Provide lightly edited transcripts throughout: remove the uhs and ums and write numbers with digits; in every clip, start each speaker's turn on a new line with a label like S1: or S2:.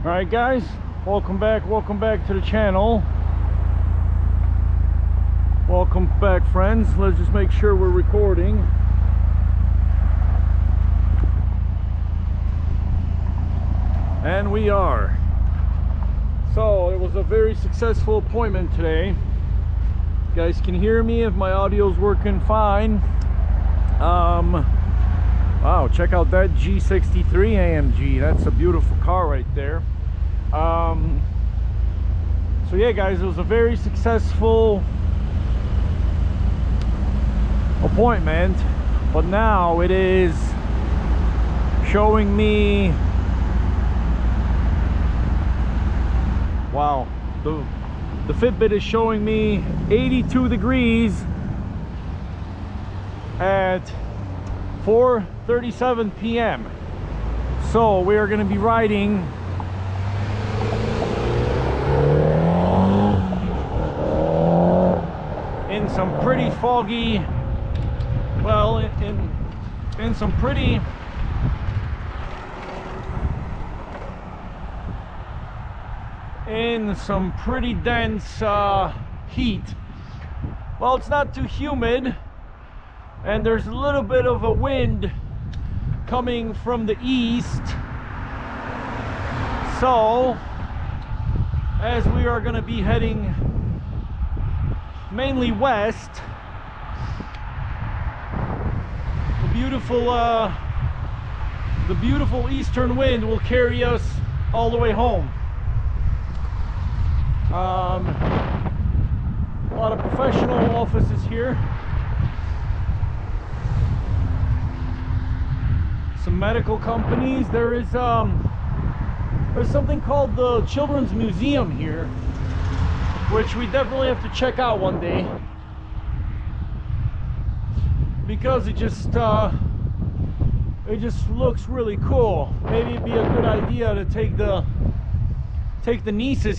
S1: Alright guys, welcome back to the channel. Welcome back friends. Let's just make sure we're recording. And we are. So it was a very successful appointment today. You guys can hear me if my audio's working fine. Wow, check out that G63 AMG. That's a beautiful car right there. So yeah guys, it was a very successful appointment, but now it is showing me, wow, the Fitbit is showing me 82 degrees at 4:37 p.m. So we are going to be riding in some pretty foggy, well, in some pretty dense heat. Well, it's not too humid, and there's a little bit of a wind coming from the east. So as we are going to be heading mainly west, the beautiful eastern wind will carry us all the way home. A lot of professional offices here, some medical companies. There's something called the Children's Museum here, which we definitely have to check out one day, because it just looks really cool. Maybe it'd be a good idea to take the nieces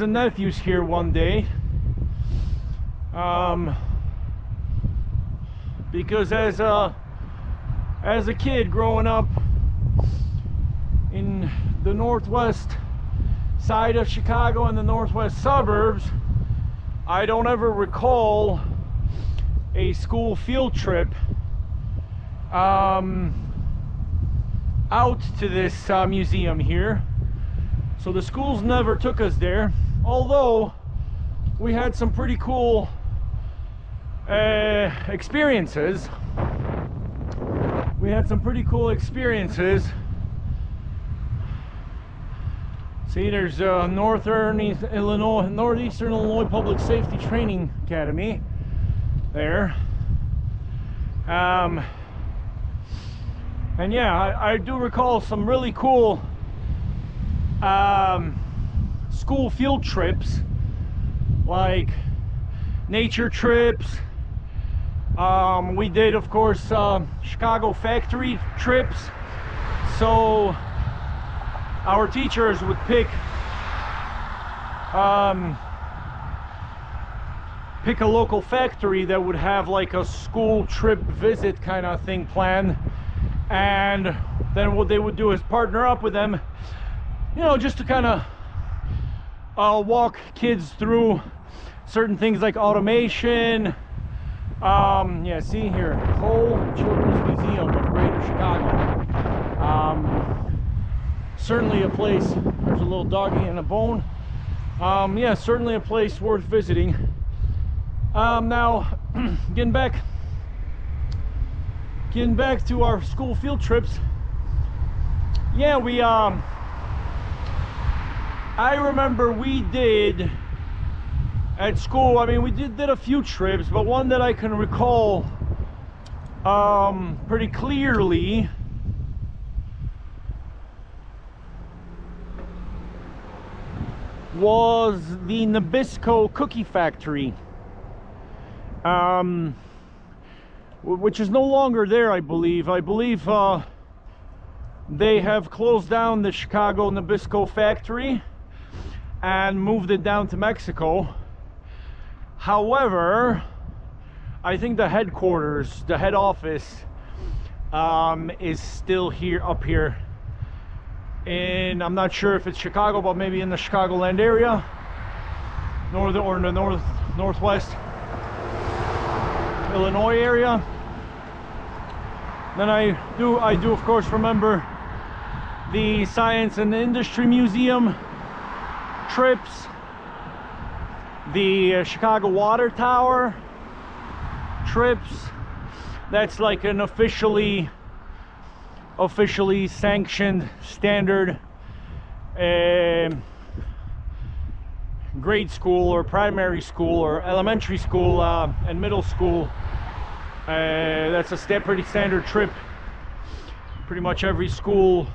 S1: and nephews here one day, because as a kid growing up in the northwest side of Chicago and the northwest suburbs, I don't ever recall a school field trip out to this museum here. So the schools never took us there, although we had some pretty cool experiences. See, there's Northeastern Illinois Public Safety Training Academy there. And yeah, I do recall some really cool school field trips, like nature trips. We did, of course, Chicago factory trips. So our teachers would pick a local factory that would have like a school trip visit kind of thing planned, and then what they would do is partner up with them, you know, just to kind of walk kids through certain things like automation. Yeah, see here, Kohl Children's Museum of Greater Chicago. Certainly a place. There's a little doggy and a bone. Yeah, certainly a place worth visiting. Now getting back to our school field trips. Yeah, we I remember we did at school, I mean, we did a few trips, but one that I can recall pretty clearly was the Nabisco cookie factory, which is no longer there, I believe. They have closed down the Chicago Nabisco factory and moved it down to Mexico. However, I think the headquarters, the head office, is still here, up here in, I'm not sure if it's Chicago, but maybe in the Chicagoland area, or in the northwest Illinois area. Then I do of course remember the Science and Industry Museum trips, the Chicago Water Tower trips. That's like an officially sanctioned standard grade school or primary school or elementary school and middle school. That's a pretty standard trip. Pretty much every school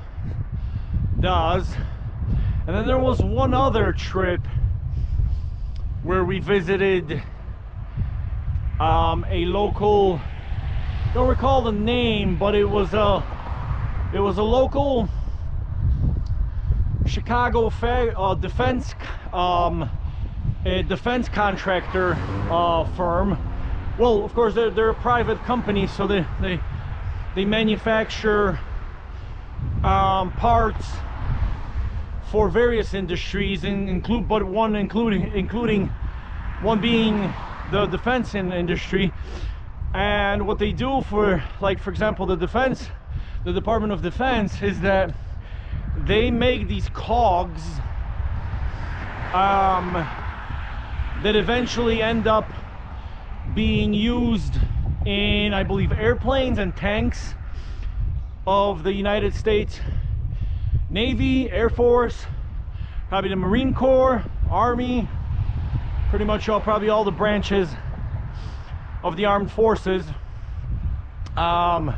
S1: does. And then there was one other trip where we visited a local, don't recall the name, but it was a local Chicago defense contractor firm. Well, of course they're a private company, so they manufacture parts for various industries, including one being the defense industry. And what they do for, like, for example, the Department of Defense, is that they make these cogs that eventually end up being used in, I believe, airplanes and tanks of the United States Navy, Air Force, probably the Marine Corps, Army, pretty much probably all the branches of the armed forces. And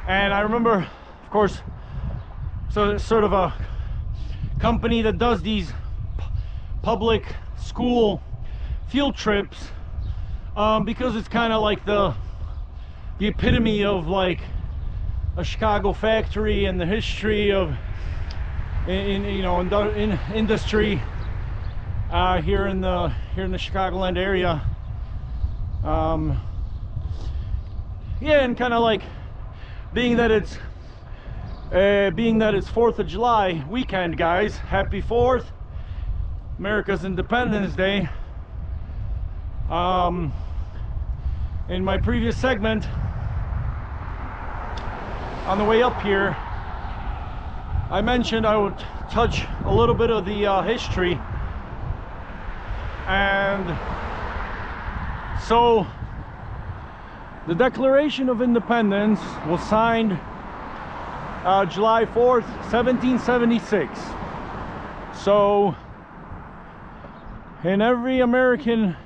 S1: I remember, of course, so it's sort of a company that does these public school field trips, because it's kind of like the epitome of like a Chicago factory and the history of in industry here in the Chicagoland area. Yeah, and kind of like being that it's 4th of July weekend, guys. Happy 4th, America's Independence Day. In my previous segment, on the way up here, I mentioned I would touch a little bit of the history. And so the Declaration of Independence was signed July 4th, 1776. So in every American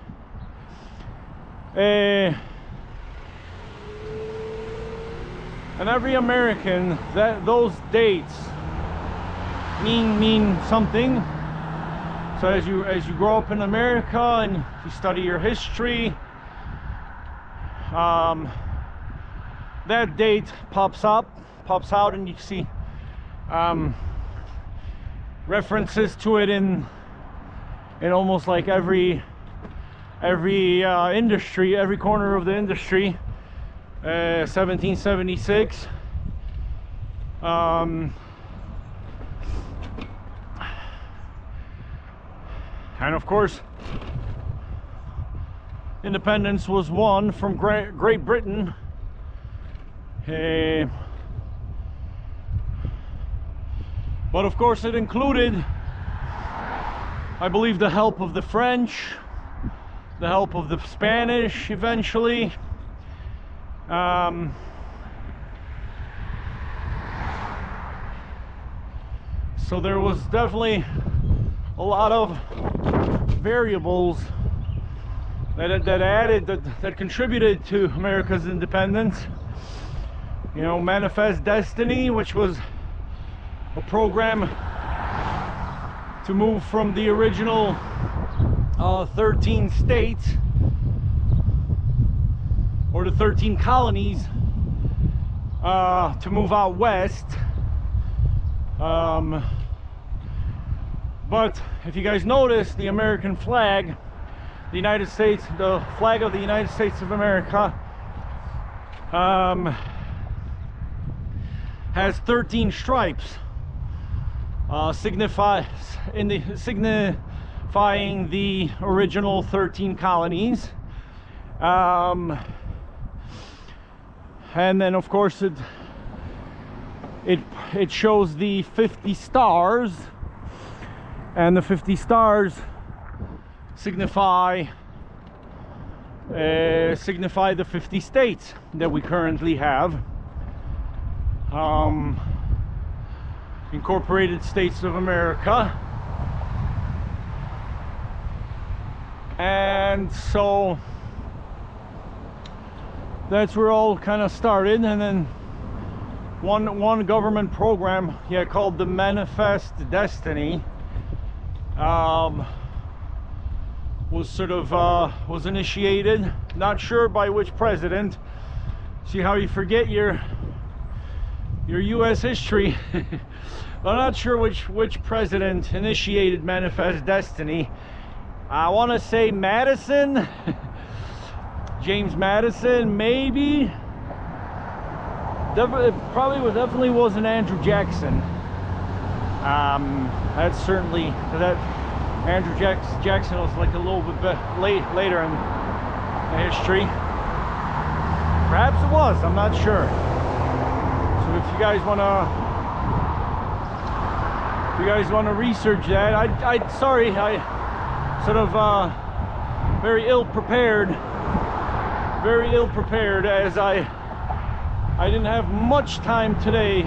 S1: that those dates mean something. So as you grow up in America and you study your history, that date pops out, and you see references to it in almost like every industry, every corner of the industry. 1776. And of course, independence was won from Great Britain. But of course it included, I believe, the help of the French, the help of the Spanish eventually. So there was definitely a lot of variables that contributed to America's independence. You know, Manifest Destiny, which was a program to move from the original 13 states, or the 13 colonies, to move out west. But if you guys notice, the American flag, the United States, the flag of the United States of America, has 13 stripes, signifying the original 13 colonies. And then of course it shows the 50 stars, and the 50 stars signify the 50 states that we currently have. Incorporated States of America. And so that's where it all kind of started. And then one government program, yeah, called the Manifest Destiny, was sort of was initiated, not sure by which president. See how you forget your US history. I'm not sure which president initiated Manifest Destiny. I want to say Madison. James Madison, maybe. Definitely wasn't Andrew Jackson. That's certainly that. Andrew Jackson was like a little bit later in history. Perhaps it was. I'm not sure. So if you guys wanna research that, I sort of very ill prepared, as I didn't have much time today